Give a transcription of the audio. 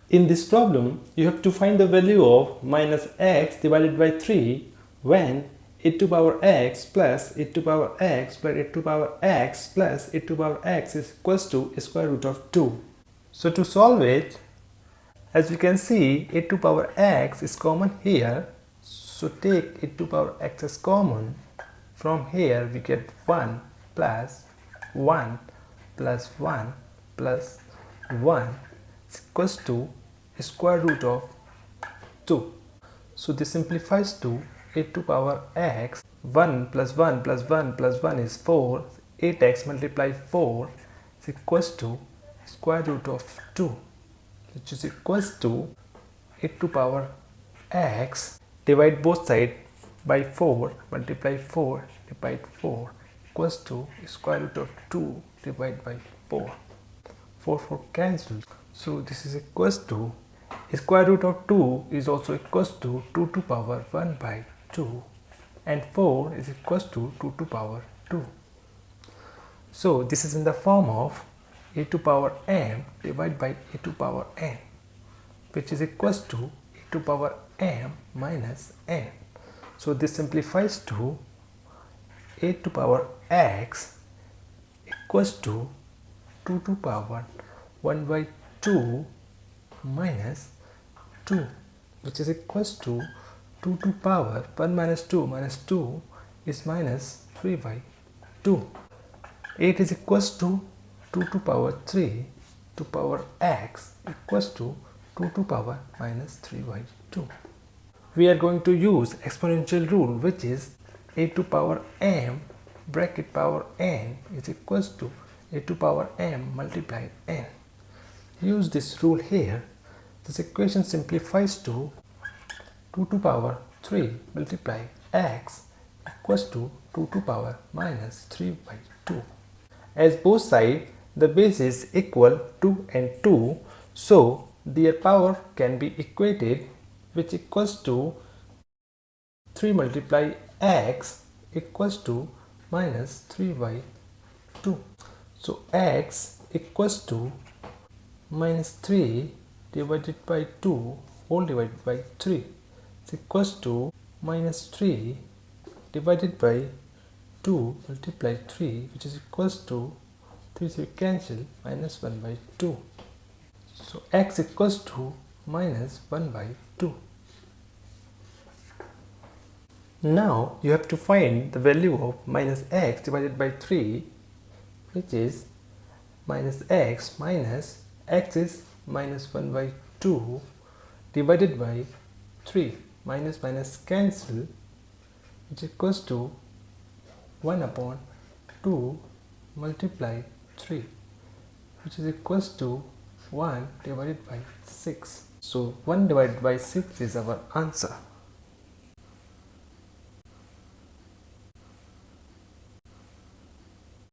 In this problem, you have to find the value of minus x divided by 3 when e to power x plus e to power x plus e to power x plus e to power x is equals to square root of 2. So to solve it, as we can see, e to power x is common here. So take e to power x as common. From here we get 1 plus 1 plus 1 plus 1 is equals to square root of 2. So this simplifies to e to power x. 1 plus 1 plus 1 plus 1 is 4. 8x multiplied 4 is equals to square root of 2, which is equals to e to power x. Divide both sides by 4, multiply 4, divide 4 equals to square root of 2 divided by 4. 4 cancels. So this is equals to square root of 2 is also equals to 2 to power 1 by 2, and 4 is equals to 2 to power 2. So this is in the form of e to power m divided by e to power n, which is equals to e to power m minus n. So this simplifies to e to power x equals to 2 to power 1 by 2 minus 2, which is equals to 2 to power 1 minus 2 is minus 3 by 2. 8 is equals to 2 to power 3 to power x equals to 2 to power minus 3 by 2. We are going to use exponential rule, which is e to power m bracket power n is equals to e to power m multiplied n. Use this rule here. This equation simplifies to 2 to power 3 multiply x equals to 2 to power minus 3 by 2. As both sides the base is equal 2 and 2, so their power can be equated, which equals to 3 multiply x equals to minus 3 by 2. So x equals to minus 3 divided by 2 whole divided by 3 is equals to minus 3 divided by 2 multiply 3, which is equals to 3 cancel, minus 1 by 2. So x equals to minus 1 by 2. Now you have to find the value of minus x divided by 3, which is minus x is minus 1 by 2 divided by 3, minus minus cancel, which equals to 1 upon 2 multiply 3, which is equals to 1 divided by 6. So 1 divided by 6 is our answer.